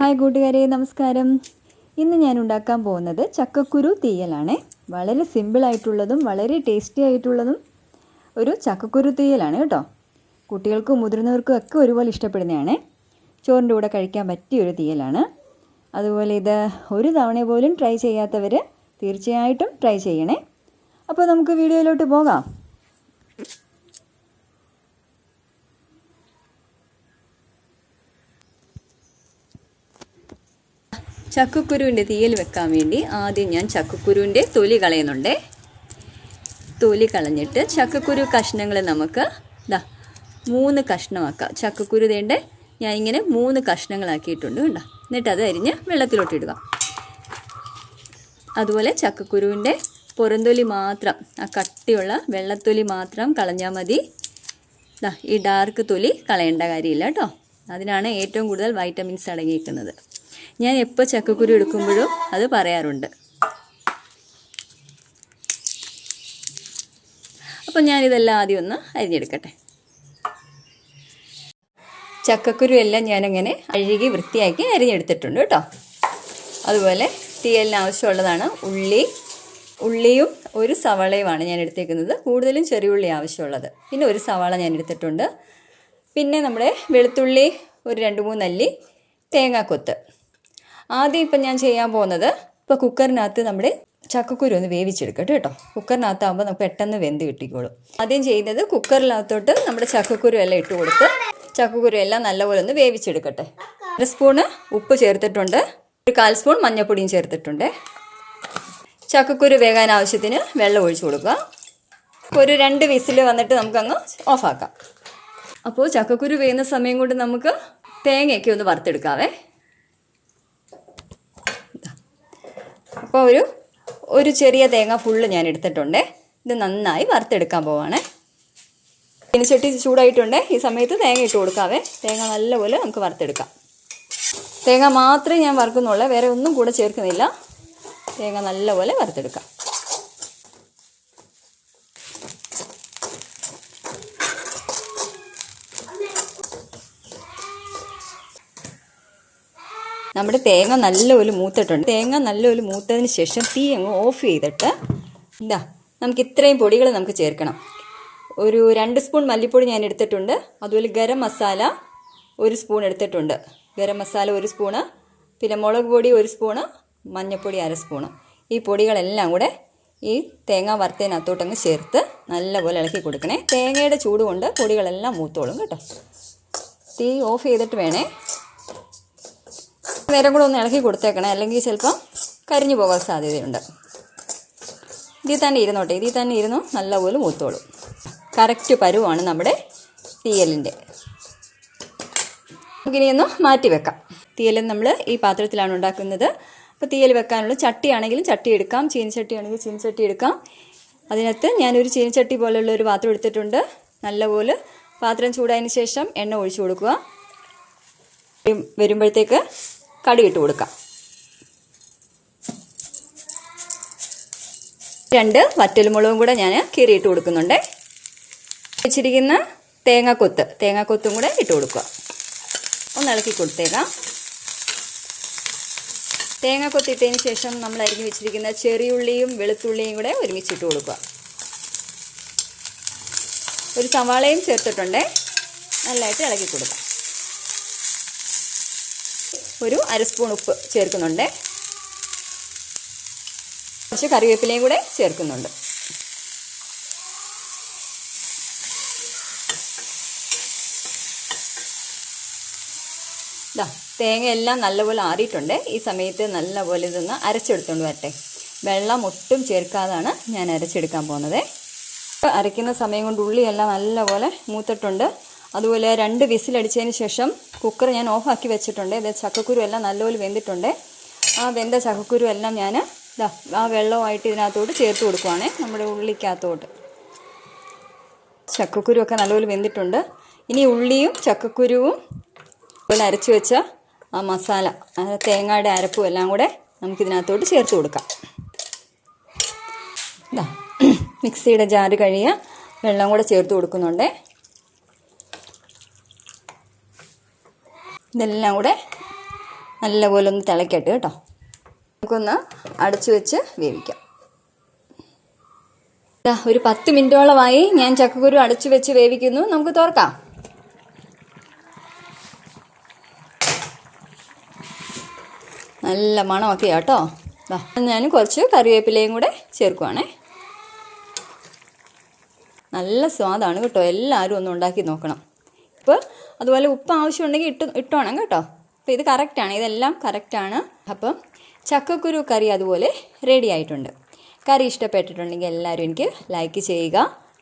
Hi കൂട്ടുകാരെ, നമസ്കാരം. ഇന്ന് ഞാൻ ഉണ്ടാക്കാൻ പോകുന്നത് ചക്കക്കുരു തീയലാണ്. വളരെ സിമ്പിളായിട്ടുള്ളതും വളരെ ടേസ്റ്റി ആയിട്ടുള്ളതും ഒരു ചക്കക്കുരു തീയലാണ് കേട്ടോ. കുട്ടികൾക്കും മുതിർന്നവർക്കും ഒക്കെ ഒരുപോലെ ഇഷ്ടപ്പെടുന്നതാണ്. ചോറിൻ്റെ കൂടെ കഴിക്കാൻ പറ്റിയൊരു തീയലാണ്. അതുപോലെ ഇത് ഒരു തവണ പോലും ട്രൈ ചെയ്യാത്തവർ തീർച്ചയായിട്ടും ട്രൈ ചെയ്യണേ. അപ്പോൾ നമുക്ക് വീഡിയോയിലോട്ട് പോകാം. ചക്കക്കുരുവിൻ്റെ തീയൽ വെക്കാൻ വേണ്ടി ആദ്യം ഞാൻ ചക്കക്കുരുവിൻ്റെ തൊലി കളയുന്നുണ്ട്. തൊലി കളഞ്ഞിട്ട് ചക്കക്കുരു കഷ്ണങ്ങൾ നമുക്ക് 3 കഷ്ണമാക്കാം. ചക്കക്കുരു തേണ്ട ഞാനിങ്ങനെ 3 കഷ്ണങ്ങളാക്കിയിട്ടുണ്ട് കണ്ടോ. എന്നിട്ട് അത് അരിഞ്ഞ് വെള്ളത്തിലോട്ട് ഇടുക. അതുപോലെ ചക്കക്കുരുവിൻ്റെ പുറംതൊലി മാത്രം, ആ കട്ടിയുള്ള വെള്ളത്തൊലി മാത്രം കളഞ്ഞാൽ മതി. ഈ ഡാർക്ക് തൊലി കളയേണ്ട കാര്യമില്ല കേട്ടോ. അതിനാണ് ഏറ്റവും കൂടുതൽ വൈറ്റമിൻസ് അടങ്ങിയിരിക്കുന്നത്. ഞാൻ എപ്പോൾ ചക്കക്കുരു എടുക്കുമ്പോഴും അത് പറയാറുണ്ട്. അപ്പം ഞാനിതെല്ലാം ആദ്യം ഒന്ന് അരിഞ്ഞെടുക്കട്ടെ. ചക്കക്കുരു എല്ലാം ഞാനങ്ങനെ അഴുകി വൃത്തിയാക്കി അരിഞ്ഞെടുത്തിട്ടുണ്ട് കേട്ടോ. അതുപോലെ തീയലിന് ആവശ്യമുള്ളതാണ് ഉള്ളിയും ഒരു സവാളയുമാണ് ഞാൻ എടുത്തേക്കുന്നത്. കൂടുതലും ചെറിയ ഉള്ളി ആവശ്യമുള്ളത്. പിന്നെ ഒരു സവാള ഞാൻ എടുത്തിട്ടുണ്ട്. പിന്നെ നമ്മുടെ വെളുത്തുള്ളി ഒരു 2-3 അല്ലി, തേങ്ങാക്കൊത്ത്. ആദ്യം ഇപ്പം ഞാൻ ചെയ്യാൻ പോകുന്നത്, ഇപ്പോൾ കുക്കറിനകത്ത് നമ്മുടെ ചക്കക്കുരു ഒന്ന് വേവിച്ചെടുക്കട്ടെ കേട്ടോ. കുക്കറിനകത്താകുമ്പോൾ നമുക്ക് പെട്ടെന്ന് വെന്ത് കിട്ടിക്കോളും. ആദ്യം ചെയ്യുന്നത് കുക്കറിനകത്തോട്ട് നമ്മുടെ ചക്കക്കുരു എല്ലാം ഇട്ട് കൊടുത്ത് ചക്കക്കുരു എല്ലാം നല്ലപോലെ ഒന്ന് വേവിച്ചെടുക്കട്ടെ. 1 സ്പൂണ് ഉപ്പ് ചേർത്തിട്ടുണ്ട്. ഒരു 1/4 സ്പൂൺ മഞ്ഞൾപ്പൊടിയും ചേർത്തിട്ടുണ്ട്. ചക്കക്കുരു വേകാൻ ആവശ്യത്തിന് വെള്ളം ഒഴിച്ചു കൊടുക്കുക. ഒരു 2 വിസിൽ വന്നിട്ട് നമുക്കങ്ങ് ഓഫാക്കാം. അപ്പോൾ ചക്കക്കുരു വേകുന്ന സമയം കൊണ്ട് നമുക്ക് തേങ്ങയൊക്കെ ഒന്ന് വറുത്തെടുക്കാവേ. അപ്പോൾ ഒരു ചെറിയ തേങ്ങ ഫുള്ള് ഞാൻ എടുത്തിട്ടുണ്ട്. ഇത് നന്നായി വറുത്തെടുക്കാൻ പോവാണ്. ചീനച്ചട്ടി ചൂടായിട്ടുണ്ട്. ഈ സമയത്ത് തേങ്ങ ഇട്ട് കൊടുക്കാവേ. തേങ്ങ നല്ലപോലെ നമുക്ക് വറുത്തെടുക്കാം. തേങ്ങ മാത്രമേ ഞാൻ വറുക്കുന്നുള്ളൂ, വേറെ ഒന്നും കൂടെ ചേർക്കുന്നില്ല. തേങ്ങ നല്ലപോലെ വറുത്തെടുക്കാം. നമ്മുടെ തേങ്ങ നല്ലപോലെ മൂത്തിട്ടുണ്ട്. തേങ്ങ നല്ലപോലെ മൂത്തതിന് ശേഷം തീ അങ്ങ് ഓഫ് ചെയ്തിട്ട് നമുക്ക് ഇത്രയും പൊടികൾ നമുക്ക് ചേർക്കണം. ഒരു 2 സ്പൂൺ മല്ലിപ്പൊടി ഞാൻ എടുത്തിട്ടുണ്ട്. അതുപോലെ ഗരം മസാല 1 സ്പൂൺ എടുത്തിട്ടുണ്ട്. ഗരം മസാല 1 സ്പൂണ്, പിന്നെ മുളക് പൊടി 1 സ്പൂണ്, മഞ്ഞൾപ്പൊടി 1/2 സ്പൂണ്. ഈ പൊടികളെല്ലാം കൂടെ ഈ തേങ്ങ വറുത്തതിനകത്തോട്ടങ്ങ് ചേർത്ത് നല്ലപോലെ ഇളക്കി കൊടുക്കണേ. തേങ്ങയുടെ ചൂട് കൊണ്ട് പൊടികളെല്ലാം മൂത്തോളും കേട്ടോ. തീ ഓഫ് ചെയ്തിട്ട് വേണേ. നേരം കൂടെ ഒന്ന് ഇളക്കി കൊടുത്തേക്കണേ, അല്ലെങ്കിൽ ചിലപ്പം കരിഞ്ഞു പോകാൻ സാധ്യതയുണ്ട്. ഇതിൽ തന്നെ ഇരുന്നോട്ടെ. ഇതിൽ തന്നെ ഇരുന്നു നല്ലപോലെ മൂത്തോളും. കറക്റ്റ് പരുവാണ് നമ്മുടെ തീയലിൻ്റെ. നമുക്കിനിയൊന്ന് മാറ്റി വെക്കാം. തീയൽ നമ്മൾ ഈ പാത്രത്തിലാണ് ഉണ്ടാക്കുന്നത്. അപ്പോൾ തീയൽ വെക്കാനുള്ള ചട്ടിയാണെങ്കിലും ചട്ടി എടുക്കാം, ചീനച്ചട്ടി ആണെങ്കിൽ ചീനച്ചട്ടി എടുക്കാം. അതിനകത്ത് ഞാനൊരു ചീനച്ചട്ടി പോലുള്ള ഒരു പാത്രം എടുത്തിട്ടുണ്ട്. നല്ലപോലെ പാത്രം ചൂടായതിന് ശേഷം എണ്ണ ഒഴിച്ചു കൊടുക്കുക. വരുമ്പോഴത്തേക്ക് കടുക് ഇട്ട് കൊടുക്കാം. 2 വറ്റൽമുളകും കൂടെ ഞാൻ കീറിയിട്ട് കൊടുക്കുന്നുണ്ട്. വെച്ചിരിക്കുന്ന തേങ്ങാക്കൊത്തും കൂടെ ഇട്ട് കൊടുക്കുക. ഒന്ന് ഇളക്കി കൊടുത്തേക്കാം. തേങ്ങാക്കൊത്ത് ഇട്ടതിന് ശേഷം നമ്മൾ അരിഞ്ഞു വെച്ചിരിക്കുന്ന ചെറിയുള്ളിയും വെളുത്തുള്ളിയും കൂടെ ഒരുമിച്ചിട്ട് കൊടുക്കുക. ഒരു സവാളയും ചേർത്തിട്ടുണ്ട്. നല്ലതായിട്ട് ഇളക്കി കൊടുക്കാം. ഒരു 1/2 സ്പൂൺ ഉപ്പ് ചേർക്കുന്നുണ്ട്. കുറച്ച് കറിവേപ്പിലയും കൂടെ ചേർക്കുന്നുണ്ട്. തേങ്ങ എല്ലാം നല്ലപോലെ ആറിയിട്ടുണ്ട്. ഈ സമയത്ത് നല്ലപോലെ ഇതൊന്ന് അരച്ചെടുത്തുകൊണ്ട് വരട്ടെ. വെള്ളം ഒട്ടും ചേർക്കാതാണ് ഞാൻ അരച്ചെടുക്കാൻ പോകുന്നത്. അരയ്ക്കുന്ന സമയം കൊണ്ട് ഉള്ളിയെല്ലാം നല്ലപോലെ മൂത്തിട്ടുണ്ട്. അതുപോലെ 2 വിസിലടിച്ചതിന് ശേഷം കുക്കർ ഞാൻ ഓഫാക്കി വെച്ചിട്ടുണ്ട്. ഇത് ചക്കക്കുരു എല്ലാം നല്ലപോലെ വെന്തിട്ടുണ്ട്. ആ വെന്ത ചക്കക്കുരു എല്ലാം ഞാൻ ആ വെള്ളവുമായിട്ട് ഇതിനകത്തോട്ട് ചേർത്ത് കൊടുക്കുവാണ്. നമ്മുടെ ഉള്ളിക്കകത്തോട്ട് ചക്കക്കുരുവൊക്കെ നല്ലപോലെ വെന്തിട്ടുണ്ട്. ഇനി ഉള്ളിയും ചക്കക്കുരുവും അതുപോലെ അരച്ച് വെച്ച ആ മസാല, തേങ്ങയുടെ അരപ്പും എല്ലാം കൂടെ നമുക്കിതിനകത്തോട്ട് ചേർത്ത് കൊടുക്കാം. മിക്സിയുടെ ജാറ് കഴിയ വെള്ളം കൂടെ ചേർത്ത് കൊടുക്കുന്നുണ്ട്. ഇതെല്ലാം കൂടെ നല്ലപോലെ ഒന്ന് തിളക്കട്ടെ കേട്ടോ. നമുക്കൊന്ന് അടച്ചു വെച്ച് വേവിക്കാം. ഒരു 10 മിനിറ്റോളമായി ഞാൻ ചക്കക്കുരു അടച്ചു വെച്ച് വേവിക്കുന്നു. നമുക്ക് തുറക്കാം. നല്ല മണമൊക്കെ കേട്ടോ. ഞാൻ കുറച്ച് കറിവേപ്പിലയും കൂടെ ചേർക്കുവാണേ. നല്ല സ്വാദാണ് കേട്ടോ. എല്ലാവരും ഒന്ന് ഉണ്ടാക്കി നോക്കണം. ഇപ്പോൾ അതുപോലെ ഉപ്പ് ആവശ്യമുണ്ടെങ്കിൽ ഇട്ടോണം കേട്ടോ. അപ്പോൾ ഇത് കറക്റ്റാണ്, ഇതെല്ലാം കറക്റ്റാണ്. അപ്പം ചക്കക്കുരു കറി അതുപോലെ റെഡി ആയിട്ടുണ്ട്. കറി ഇഷ്ടപ്പെട്ടിട്ടുണ്ടെങ്കിൽ എല്ലാവരും എനിക്ക് ലൈക്ക് ചെയ്യുക,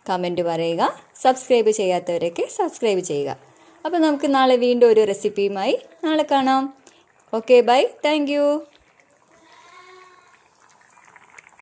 കമൻറ്റ് പറയുക, സബ്സ്ക്രൈബ് ചെയ്യാത്തവരൊക്കെ സബ്സ്ക്രൈബ് ചെയ്യുക. അപ്പോൾ നമുക്ക് നാളെ വീണ്ടും ഒരു റെസിപ്പിയുമായി നാളെ കാണാം. Okay, bye, thank U.